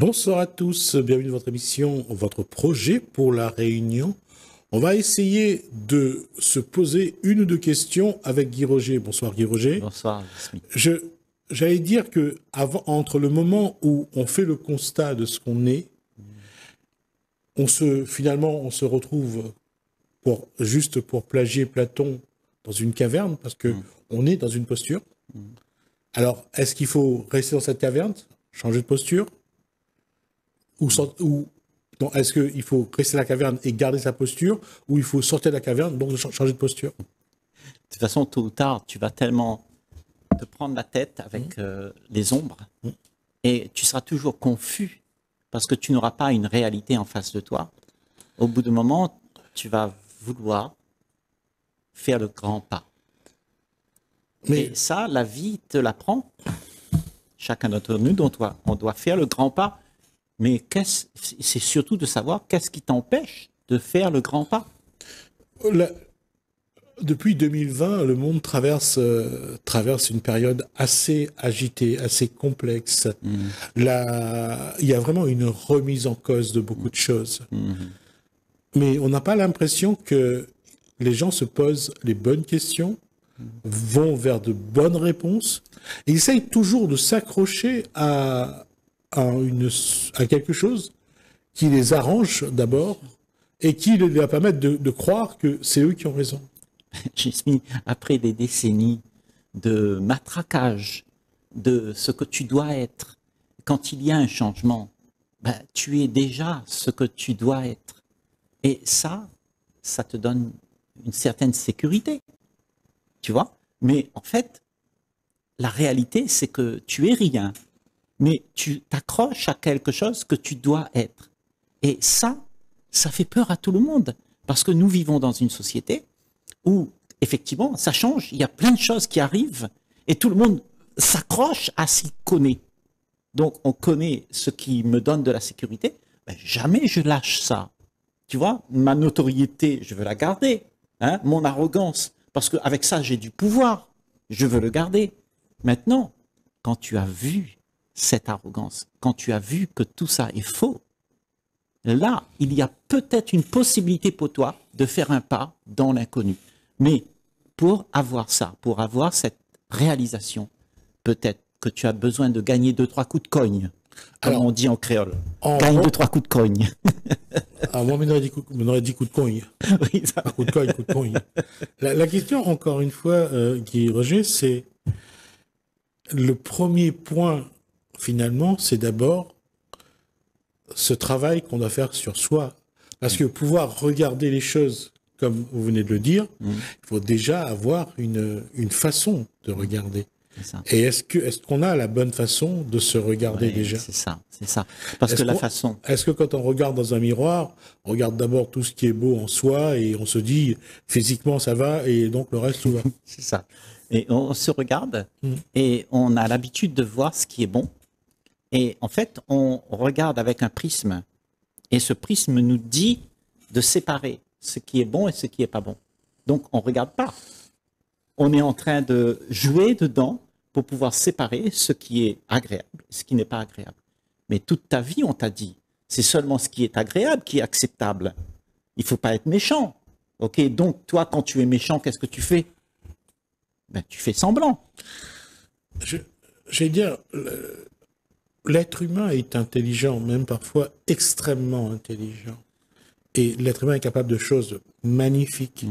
Bonsoir à tous, bienvenue dans votre émission, votre projet pour la Réunion. On va essayer de se poser une ou deux questions avec Guy Roger. Bonsoir Guy Roger. Bonsoir, Smith. J'allais dire que entre le moment où on fait le constat de ce qu'on est, finalement on se retrouve juste pour plagier Platon dans une caverne parce que on est dans une posture. Alors, est-ce qu'il faut rester dans cette caverne, changer de posture, ou est-ce qu'il faut rester dans la caverne et garder sa posture, ou il faut sortir de la caverne, donc changer de posture? De toute façon, tôt ou tard, tu vas tellement te prendre la tête avec les ombres, et tu seras toujours confus, parce que tu n'auras pas une réalité en face de toi. Au bout d'un moment, tu vas vouloir faire le grand pas. Et ça, la vie te l'apprend. Chacun d'entre nous, on doit faire le grand pas. Mais c'est surtout de savoir qu'est-ce qui t'empêche de faire le grand pas. Depuis 2020, le monde traverse une période assez agitée, assez complexe. Il y a vraiment une remise en cause de beaucoup de choses. Mais on n'a pas l'impression que les gens se posent les bonnes questions, vont vers de bonnes réponses, et essayent toujours de s'accrocher à quelque chose qui les arrange d'abord et qui leur permettent de croire que c'est eux qui ont raison. Jasmine, après des décennies de matraquage de ce que tu dois être, quand il y a un changement, tu es déjà ce que tu dois être. Et ça te donne une certaine sécurité. Tu vois? Mais en fait, la réalité, c'est que tu es rien. Mais tu t'accroches à quelque chose que tu dois être. Et ça fait peur à tout le monde. Parce que nous vivons dans une société où, effectivement, ça change. Il y a plein de choses qui arrivent et tout le monde s'accroche à ce qu'il connaît. Donc, on connaît ce qui me donne de la sécurité. Jamais je lâche ça. Tu vois, ma notoriété, je veux la garder. Mon arrogance, parce qu'avec ça, j'ai du pouvoir. Je veux le garder. Maintenant, quand tu as vu cette arrogance, quand tu as vu que tout ça est faux, là, il y a peut-être une possibilité pour toi de faire un pas dans l'inconnu. Mais pour avoir ça, pour avoir cette réalisation, peut-être que tu as besoin de gagner 2-3 coups de cogne, comme on dit en créole. Gagne 2-3 coups de cogne. Alors moi, on m'aurait dit coup de cogne. Oui, ça. Pas coup de cogne, coup de cogne. La question, encore une fois, Guy Roger, c'est le premier point, finalement, c'est d'abord ce travail qu'on doit faire sur soi. Parce que pouvoir regarder les choses, comme vous venez de le dire, il faut déjà avoir une façon de regarder. Ça. Et est-ce qu'on a la bonne façon de se regarder déjà? C'est ça. Parce que la façon... Est-ce que quand on regarde dans un miroir, on regarde d'abord tout ce qui est beau en soi et on se dit physiquement ça va et donc le reste tout va? C'est ça. Et on se regarde et on a l'habitude de voir ce qui est bon. Et en fait, on regarde avec un prisme. Et ce prisme nous dit de séparer ce qui est bon et ce qui n'est pas bon. Donc, on ne regarde pas. On est en train de jouer dedans pour pouvoir séparer ce qui est agréable et ce qui n'est pas agréable. Mais toute ta vie, on t'a dit, c'est seulement ce qui est agréable qui est acceptable. Il ne faut pas être méchant. Ok, donc, toi, quand tu es méchant, qu'est-ce que tu fais? Tu fais semblant. Je vais dire, l'être humain est intelligent, même parfois extrêmement intelligent. Et l'être humain est capable de choses magnifiques.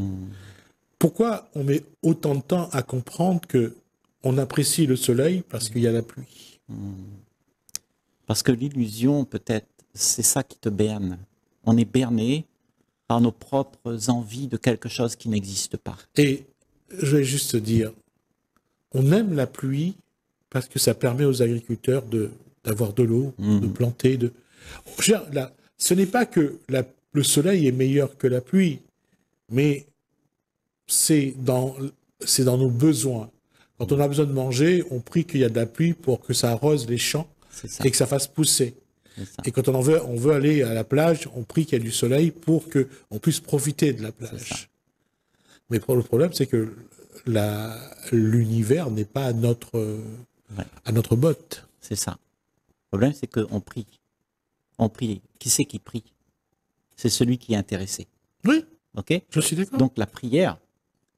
Pourquoi on met autant de temps à comprendre que on apprécie le soleil parce qu'il y a la pluie? Parce que l'illusion, peut-être, c'est ça qui te berne. On est berné par nos propres envies de quelque chose qui n'existe pas. Et je vais juste dire, on aime la pluie parce que ça permet aux agriculteurs d'avoir de l'eau, de planter. Ce n'est pas que le soleil est meilleur que la pluie, mais c'est dans nos besoins. Quand on a besoin de manger, on prie qu'il y a de la pluie pour que ça arrose les champs et que ça fasse pousser. Et quand on veut aller à la plage, on prie qu'il y ait du soleil pour qu'on puisse profiter de la plage. Mais le problème, c'est que l'univers n'est pas à notre botte. C'est ça. Le problème, c'est qu'on prie. on prie. Qui c'est qui prie? C'est celui qui est intéressé. Oui, Ok? je suis d'accord. Donc la prière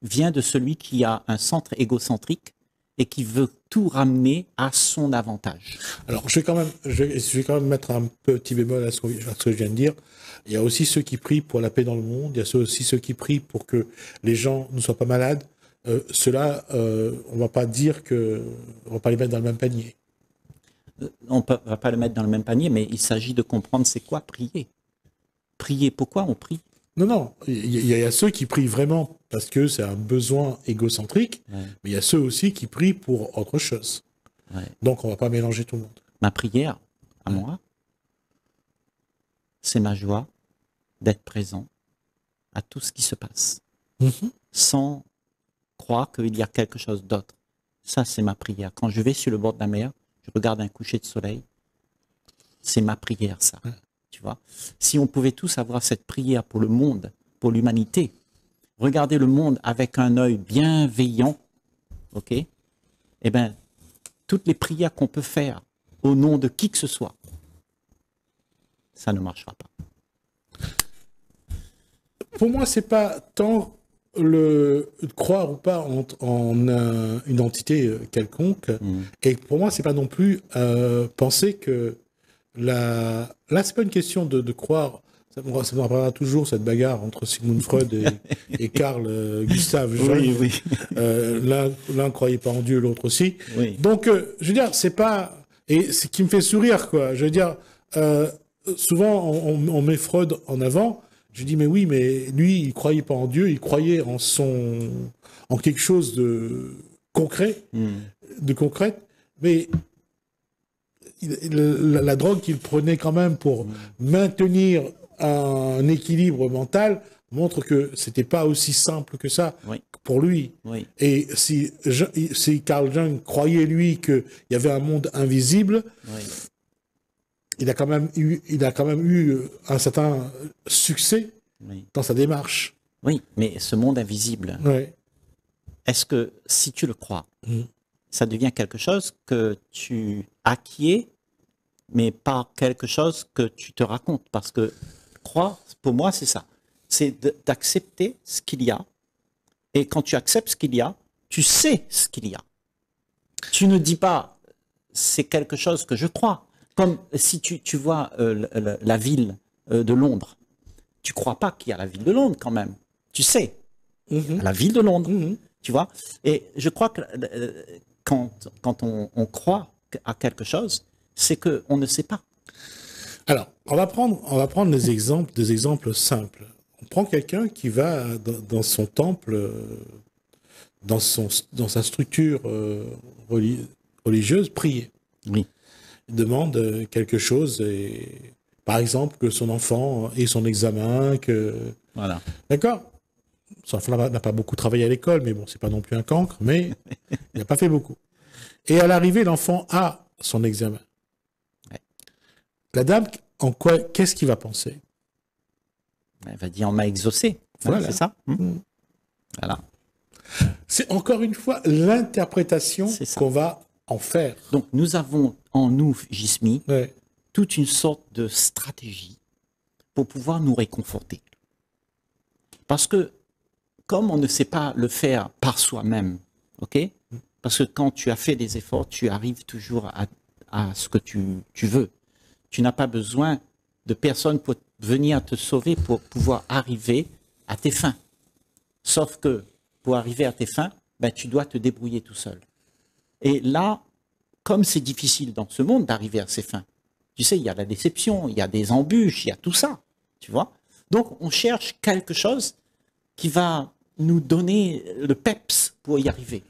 vient de celui qui a un centre égocentrique et qui veut tout ramener à son avantage. Alors, je vais quand même mettre un petit bémol à ce que je viens de dire. Il y a aussi ceux qui prient pour la paix dans le monde. Il y a aussi ceux qui prient pour que les gens ne soient pas malades. Ceux-là, on va pas dire on va pas les mettre dans le même panier. On ne va pas le mettre dans le même panier, mais il s'agit de comprendre c'est quoi prier. Prier, pourquoi on prie? Non. Il y a ceux qui prient vraiment parce que c'est un besoin égocentrique, Ouais. mais il y a ceux aussi qui prient pour autre chose. Ouais. Donc, on va pas mélanger tout le monde. Ma prière, à moi, c'est ma joie d'être présent à tout ce qui se passe, sans croire qu'il y a quelque chose d'autre. Ça, c'est ma prière. Quand je vais sur le bord de la mer, je regarde un coucher de soleil, c'est ma prière, ça. Tu vois? Si on pouvait tous avoir cette prière pour le monde, pour l'humanité, regarder le monde avec un œil bienveillant, ok? Eh bien, toutes les prières qu'on peut faire au nom de qui que ce soit, ça ne marchera pas. Pour moi, c'est pas tant le croire ou pas en une entité quelconque. Et pour moi, c'est pas non plus penser que là, c'est pas une question de croire. Ça me rappellera toujours cette bagarre entre Sigmund Freud et Carl Gustav Jung. Oui. L'un croyait pas en Dieu, l'autre aussi. Oui. Donc, je veux dire, c'est pas... Et ce qui me fait sourire, quoi. Je veux dire, souvent, on met Freud en avant. Je dis, mais oui, mais lui, il croyait pas en Dieu, il croyait en quelque chose de concret, mais la drogue qu'il prenait quand même pour maintenir un équilibre mental montre que c'était pas aussi simple que ça pour lui. Oui. Et si Carl Jung croyait, lui, qu'il y avait un monde invisible, il a quand même eu un certain succès dans sa démarche. Oui, mais ce monde invisible, est-ce que si tu le crois, ça devient quelque chose que tu acquiers, mais pas quelque chose que tu te racontes? Parce que croire, pour moi, c'est ça. C'est d'accepter ce qu'il y a. Et quand tu acceptes ce qu'il y a, tu sais ce qu'il y a. Tu ne dis pas, c'est quelque chose que je crois. Comme si tu vois la ville de Londres. Tu crois pas qu'il y a la ville de Londres quand même. Tu sais, la ville de Londres, tu vois. Et je crois que quand on croit à quelque chose, c'est qu'on ne sait pas. Alors, on va prendre des exemples simples. On prend quelqu'un qui va dans son temple, dans sa structure religieuse, prier. Oui. Il demande quelque chose, et, par exemple, que son enfant ait son examen, Voilà. D'accord? Son enfant n'a pas beaucoup travaillé à l'école, mais bon, c'est pas non plus un cancre, mais il n'a pas fait beaucoup. Et à l'arrivée, l'enfant a son examen. La dame, qu'est-ce qu'il va penser? Elle va dire, on m'a exaucé. Voilà. C'est ça. Voilà. C'est encore une fois l'interprétation qu'on va en faire. Donc, nous avons en nous, Jismi, toute une sorte de stratégie pour pouvoir nous réconforter. Parce que, comme on ne sait pas le faire par soi-même, ok? Parce que quand tu as fait des efforts, tu arrives toujours à ce que tu veux. Tu n'as pas besoin de personne pour venir te sauver pour pouvoir arriver à tes fins. Sauf que pour arriver à tes fins, ben, tu dois te débrouiller tout seul. Et là, comme c'est difficile dans ce monde d'arriver à ses fins, tu sais, il y a la déception, il y a des embûches, il y a tout ça, tu vois. Donc, on cherche quelque chose qui va nous donner le peps pour y arriver.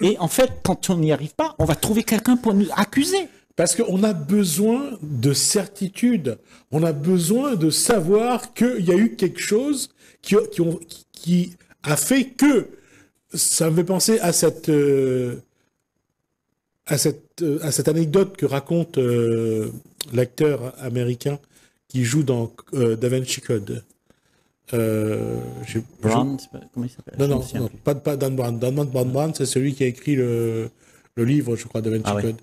Et en fait, quand on n'y arrive pas, on va trouver quelqu'un pour nous accuser. Parce qu'on a besoin de certitude. On a besoin de savoir qu'il y a eu quelque chose qui a fait que... Ça me fait penser à cette anecdote que raconte l'acteur américain qui joue dans Da Vinci Code. Brown, comment il s'appelle? Non, pas Dan Brown. Dan Brown, c'est celui qui a écrit le livre, je crois, Da Vinci Code.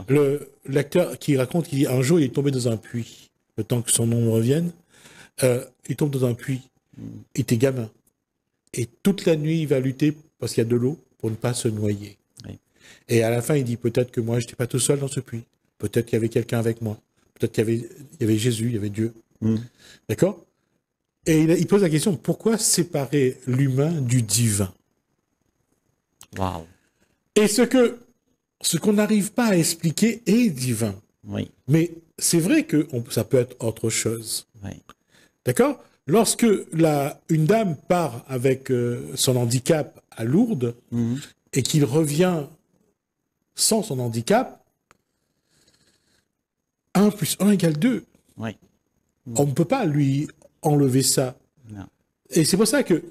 Oui, L'acteur qui raconte qu'un jour, il est tombé dans un puits. le temps que son ombre revienne, il tombe dans un puits. Il était gamin. Et toute la nuit, il va lutter, parce qu'il y a de l'eau, pour ne pas se noyer. Oui. Et à la fin, il dit, peut-être que moi, je n'étais pas tout seul dans ce puits. Peut-être qu'il y avait quelqu'un avec moi. Peut-être qu'il y avait Jésus, il y avait Dieu. D'accord? Et il pose la question, pourquoi séparer l'humain du divin? Waouh. Et ce qu'on n'arrive pas à expliquer est divin. Oui. Mais c'est vrai que ça peut être autre chose. Oui. D'accord? Lorsque une dame part avec son handicap à Lourdes et qu'il revient sans son handicap, 1 plus 1 égale 2. Oui. On ne peut pas lui enlever ça. Non. Et c'est pour ça que,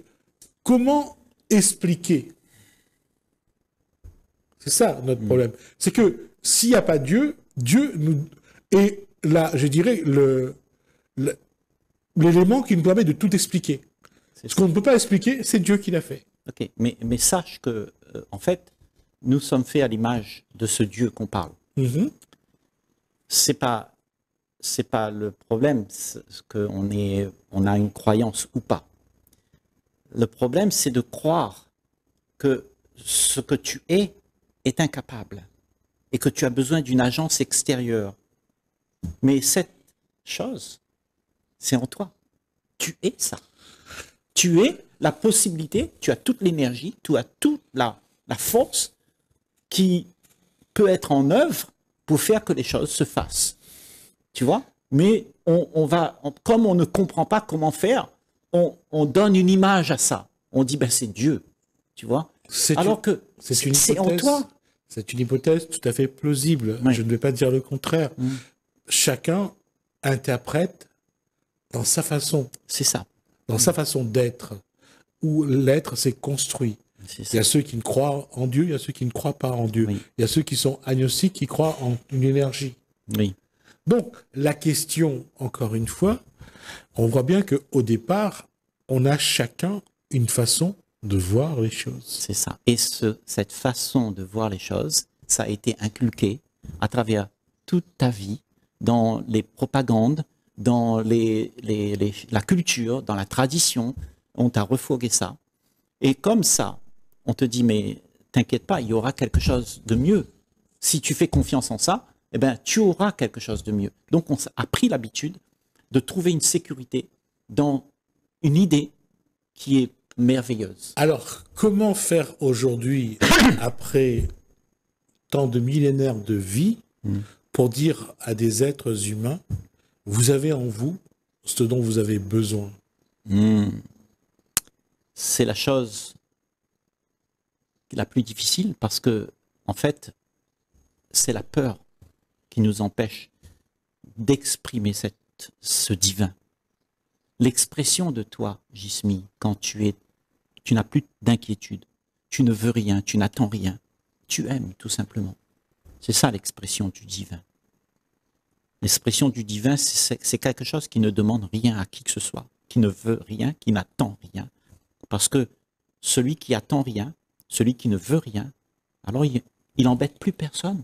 comment expliquer? C'est ça notre problème. C'est que s'il n'y a pas Dieu, Dieu nous... Et là, je dirais, l'élément qui nous permet de tout expliquer. Ce qu'on ne peut pas expliquer, c'est Dieu qui l'a fait. Ok, mais sache que, en fait, nous sommes faits à l'image de ce Dieu qu'on parle. C'est pas le problème qu'on a une croyance ou pas. Le problème, c'est de croire que ce que tu es incapable et que tu as besoin d'une agence extérieure. Mais cette chose, c'est en toi. Tu es ça. Tu es la possibilité, tu as toute l'énergie, tu as toute la force qui peut être en œuvre pour faire que les choses se fassent. Tu vois? Mais comme on ne comprend pas comment faire, on donne une image à ça. On dit, ben c'est Dieu. Tu vois? Alors que c'est en toi. C'est une hypothèse tout à fait plausible. Oui. Je ne vais pas dire le contraire. Chacun interprète dans sa façon. C'est ça. Dans sa façon d'être. Où l'être s'est construit. Il y a ceux qui ne croient en Dieu, il y a ceux qui ne croient pas en Dieu. Oui. Il y a ceux qui sont agnostiques, qui croient en une énergie. Oui. Donc, la question, encore une fois, on voit bien qu'au départ, on a chacun une façon de voir les choses. C'est ça. Et cette façon de voir les choses, ça a été inculqué à travers toute ta vie, dans les propagandes, dans la culture, dans la tradition. On t'a refourgué ça. Et comme ça, on te dit, mais t'inquiète pas, il y aura quelque chose de mieux. Si tu fais confiance en ça, eh ben, tu auras quelque chose de mieux. Donc, on a pris l'habitude de trouver une sécurité dans une idée qui est merveilleuse. Alors, comment faire aujourd'hui, après tant de millénaires de vie, pour dire à des êtres humains, vous avez en vous ce dont vous avez besoin? C'est la chose la plus difficile parce que, en fait, c'est la peur qui nous empêche d'exprimer ce divin. L'expression de toi, Jismi, quand tu n'as plus d'inquiétude, tu ne veux rien, tu n'attends rien, tu aimes tout simplement. C'est ça l'expression du divin. L'expression du divin, c'est quelque chose qui ne demande rien à qui que ce soit, qui ne veut rien, qui n'attend rien. Parce que celui qui attend rien, celui qui ne veut rien, alors il embête plus personne.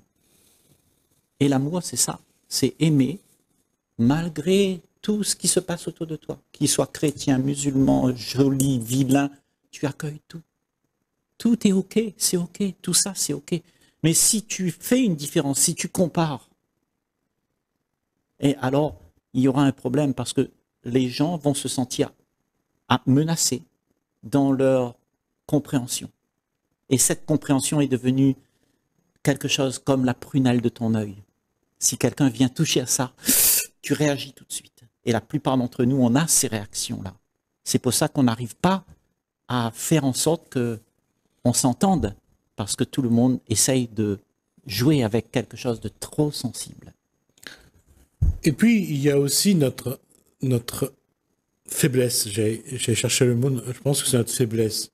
Et l'amour, c'est ça. C'est aimer malgré tout ce qui se passe autour de toi. Qu'il soit chrétien, musulman, joli, vilain, tu accueilles tout. Tout est OK, c'est OK, tout ça, c'est OK. Mais si tu fais une différence, si tu compares, et alors il y aura un problème parce que les gens vont se sentir menacés dans leur compréhension. Et cette compréhension est devenue quelque chose comme la prunelle de ton œil. Si quelqu'un vient toucher à ça, tu réagis tout de suite. Et la plupart d'entre nous, on a ces réactions-là. C'est pour ça qu'on n'arrive pas à faire en sorte qu'on s'entende, parce que tout le monde essaye de jouer avec quelque chose de trop sensible. Et puis, il y a aussi notre faiblesse. J'ai cherché le mot, je pense que c'est notre faiblesse.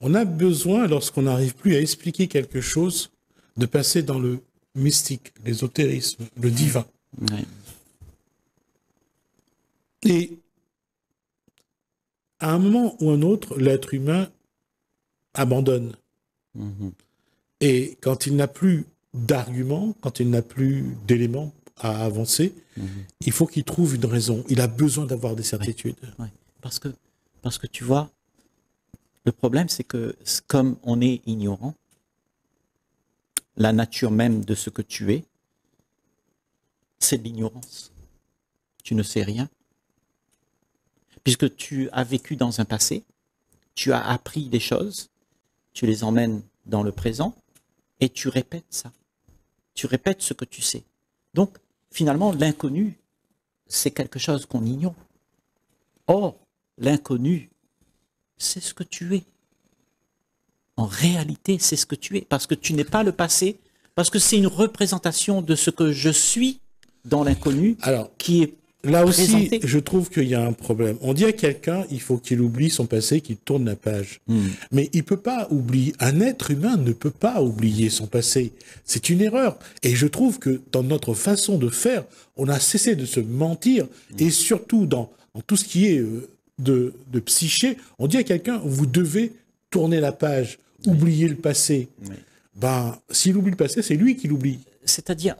On a besoin, lorsqu'on n'arrive plus à expliquer quelque chose, de passer dans le mystique, l'ésotérisme, le divin. Ouais. Et à un moment ou un autre, l'être humain abandonne. Et quand il n'a plus d'arguments, quand il n'a plus d'éléments à avancer, il faut qu'il trouve une raison. Il a besoin d'avoir des certitudes. Ouais. Parce que tu vois, le problème, c'est que comme on est ignorant, la nature même de ce que tu es, c'est de l'ignorance. Tu ne sais rien. Puisque tu as vécu dans un passé, tu as appris des choses, tu les emmènes dans le présent et tu répètes ça. Tu répètes ce que tu sais. Donc, finalement, l'inconnu, c'est quelque chose qu'on ignore. Or, l'inconnu, c'est ce que tu es. En réalité, c'est ce que tu es. Parce que tu n'es pas le passé, parce que c'est une représentation de ce que je suis dans l'inconnu qui est là aussi, présenté. je trouve qu'il y a un problème. On dit à quelqu'un, il faut qu'il oublie son passé, qu'il tourne la page. Mais il peut pas oublier. Un être humain ne peut pas oublier son passé. C'est une erreur. Et je trouve que dans notre façon de faire, on a cessé de se mentir. Et surtout dans tout ce qui est de psyché, on dit à quelqu'un, vous devez tourner la page, oublier le passé. Ben, s'il oublie le passé, c'est lui qui l'oublie. C'est-à-dire,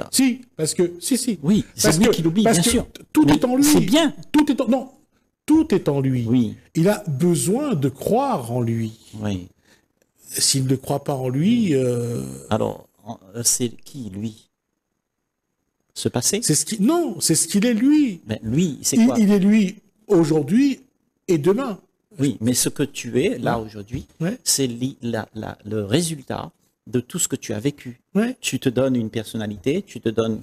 Si, parce que, si. oui, c'est lui qui l'oublie, bien sûr. Tout est en lui. C'est bien. Tout est en lui. Oui. Il a besoin de croire en lui. Oui. S'il ne croit pas en lui, Alors, c'est qui, lui? Ce passé? c'est ce qu'il est lui. Ben, lui, c'est quoi? Il est lui aujourd'hui et demain. Oui, mais ce que tu es, là, aujourd'hui, Ouais. c'est le résultat de tout ce que tu as vécu. Ouais. Tu te donnes une personnalité, tu te donnes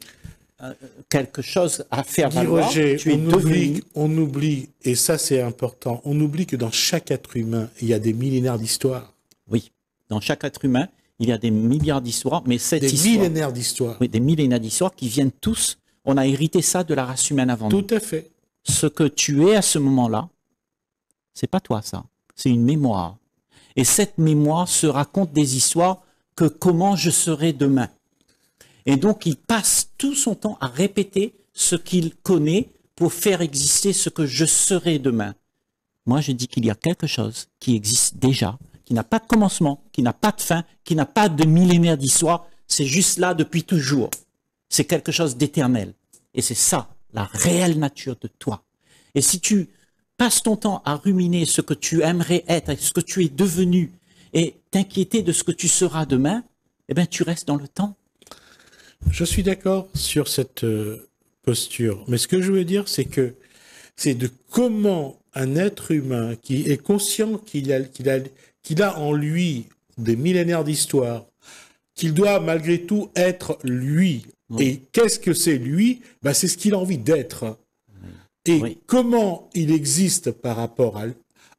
quelque chose à faire Dis, valoir. Roger, Tu es devenu... on oublie, et ça c'est important, on oublie que dans chaque être humain, il y a des millénaires d'histoire. Oui, dans chaque être humain, il y a des milliards d'histoires, mais cette Des histoire... millénaires d'histoire. Oui, des millénaires d'histoires qui viennent tous... On a hérité ça de la race humaine avant nous. Tout à fait. Ce que tu es à ce moment-là, c'est pas toi, ça. C'est une mémoire. Et cette mémoire se raconte des histoires que comment je serai demain. Et donc, il passe tout son temps à répéter ce qu'il connaît pour faire exister ce que je serai demain. Moi, je dis qu'il y a quelque chose qui existe déjà, qui n'a pas de commencement, qui n'a pas de fin, qui n'a pas de millénaire d'histoire. C'est juste là depuis toujours. C'est quelque chose d'éternel. Et c'est ça, la réelle nature de toi. Et si tu passes ton temps à ruminer ce que tu aimerais être, ce que tu es devenu, et t'inquiéter de ce que tu seras demain, eh bien, tu restes dans le temps. Je suis d'accord sur cette posture. Mais ce que je veux dire, c'est de comment un être humain qui est conscient qu'il a en lui des millénaires d'histoire, qu'il doit malgré tout être lui. Oui. Et qu'est-ce que c'est lui? Ben, c'est ce qu'il a envie d'être. Et comment il existe par rapport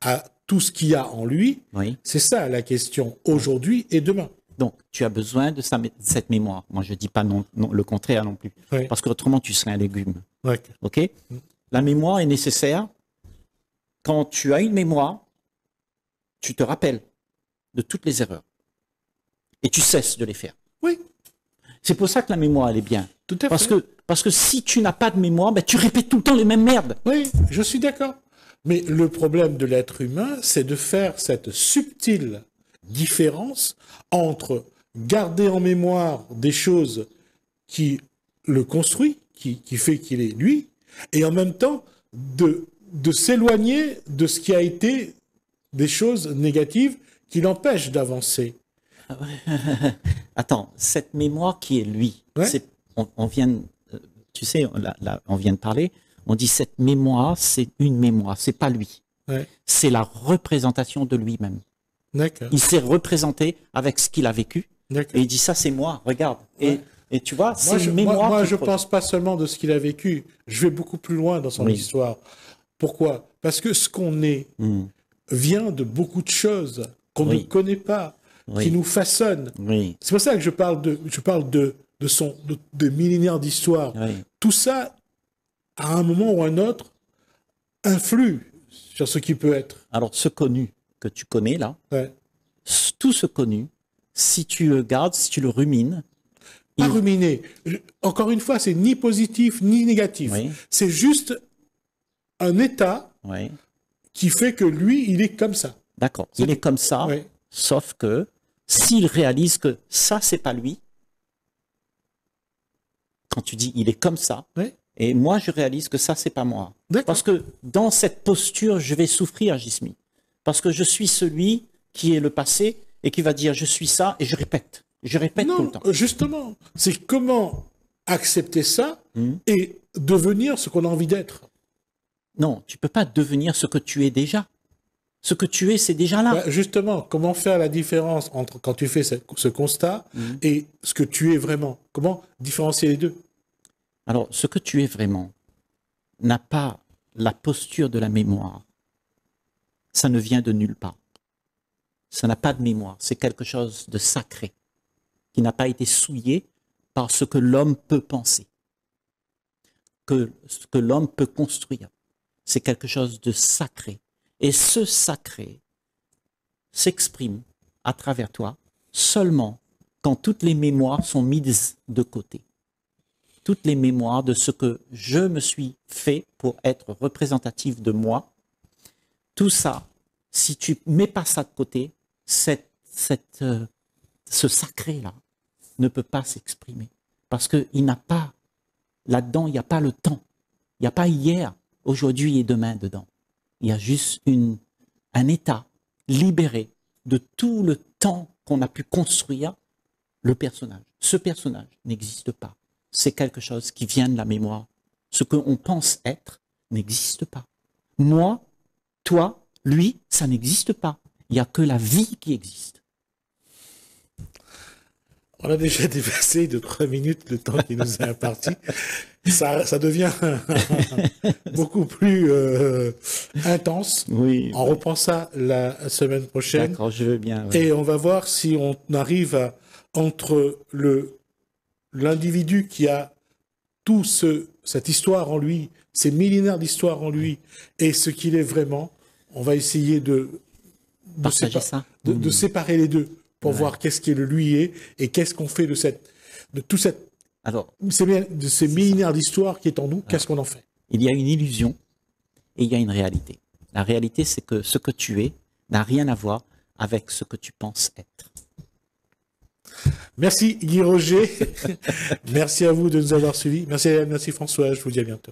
à tout ce qu'il y a en lui, c'est ça la question aujourd'hui et demain. Donc, tu as besoin de cette mémoire. Moi, je ne dis pas non, le contraire non plus. Parce qu'autrement, tu serais un légume. OK? La mémoire est nécessaire. Quand tu as une mémoire, tu te rappelles de toutes les erreurs. Et tu cesses de les faire. Oui. C'est pour ça que la mémoire, elle est bien. Tout à fait. Parce que si tu n'as pas de mémoire, ben, tu répètes tout le temps les mêmes merdes. Oui, je suis d'accord. Mais le problème de l'être humain, c'est de faire cette subtile différence entre garder en mémoire des choses qui le construisent, qui fait qu'il est lui, et en même temps de s'éloigner de ce qui a été des choses négatives qui l'empêchent d'avancer. Attends, cette mémoire qui est lui, on vient, tu sais, on vient de parler, on dit cette mémoire, c'est une mémoire, c'est pas lui. C'est la représentation de lui-même. Il s'est représenté avec ce qu'il a vécu, et il dit ça c'est moi, regarde. Et tu vois, c'est une mémoire. Moi je pense pas seulement de ce qu'il a vécu, je vais beaucoup plus loin dans son histoire. Pourquoi? Parce que ce qu'on est vient de beaucoup de choses qu'on ne connaît pas, qui nous façonnent. C'est pour ça que je parle de millénaires d'histoire. Tout ça, à un moment ou un autre, influe sur ce qui peut être. Alors, ce connu que tu connais là, tout ce connu, si tu le gardes, si tu le rumines... Pas ruminer. Encore une fois, c'est ni positif ni négatif. C'est juste un état qui fait que lui, il est comme ça. D'accord. Il est comme ça, sauf que s'il réalise que ça, c'est pas lui, quand tu dis il est comme ça, Oui. et moi je réalise que ça, c'est pas moi. D'accord. Parce que dans cette posture, je vais souffrir, Gismi. Parce que je suis celui qui est le passé et qui va dire je suis ça et je répète. Je répète tout le Non, temps. justement, c'est comment accepter ça et devenir ce qu'on a envie d'être. Non, tu peux pas devenir ce que tu es déjà. Ce que tu es, c'est déjà là. Bah, justement, comment faire la différence entre quand tu fais ce constat et ce que tu es vraiment? Comment différencier les deux? Alors, ce que tu es vraiment n'a pas la posture de la mémoire. Ça ne vient de nulle part. Ça n'a pas de mémoire. C'est quelque chose de sacré qui n'a pas été souillé par ce que l'homme peut penser, ce que l'homme peut construire. C'est quelque chose de sacré. Et ce sacré s'exprime à travers toi seulement quand toutes les mémoires sont mises de côté. Toutes les mémoires de ce que je me suis fait pour être représentatif de moi, tout ça, si tu mets pas ça de côté, ce sacré-là ne peut pas s'exprimer. Parce qu'il n'a pas, là-dedans, il n'y a pas le temps. Il n'y a pas hier, aujourd'hui et demain dedans. Il y a juste un état libéré de tout le temps qu'on a pu construire le personnage. Ce personnage n'existe pas. C'est quelque chose qui vient de la mémoire. Ce qu'on pense être n'existe pas. Moi, toi, lui, ça n'existe pas. Il n'y a que la vie qui existe. On a déjà dépassé de 3 minutes le temps qui nous est imparti. Ça devient beaucoup plus intense. Oui. On reprend ça la semaine prochaine. D'accord, je veux bien. Ouais. Et on va voir si on arrive à, entre l'individu qui a tout cette histoire en lui, ces millénaires d'histoire en lui, et ce qu'il est vraiment, on va essayer de séparer les deux pour voir qu'est-ce qui le lui est et qu'est-ce qu'on fait de ces millénaires d'histoire qui est en nous, qu'est-ce qu'on en fait? Il y a une illusion et il y a une réalité. La réalité, c'est que ce que tu es n'a rien à voir avec ce que tu penses être. Merci Guy Roger. Merci à vous de nous avoir suivis. Merci François. Je vous dis à bientôt.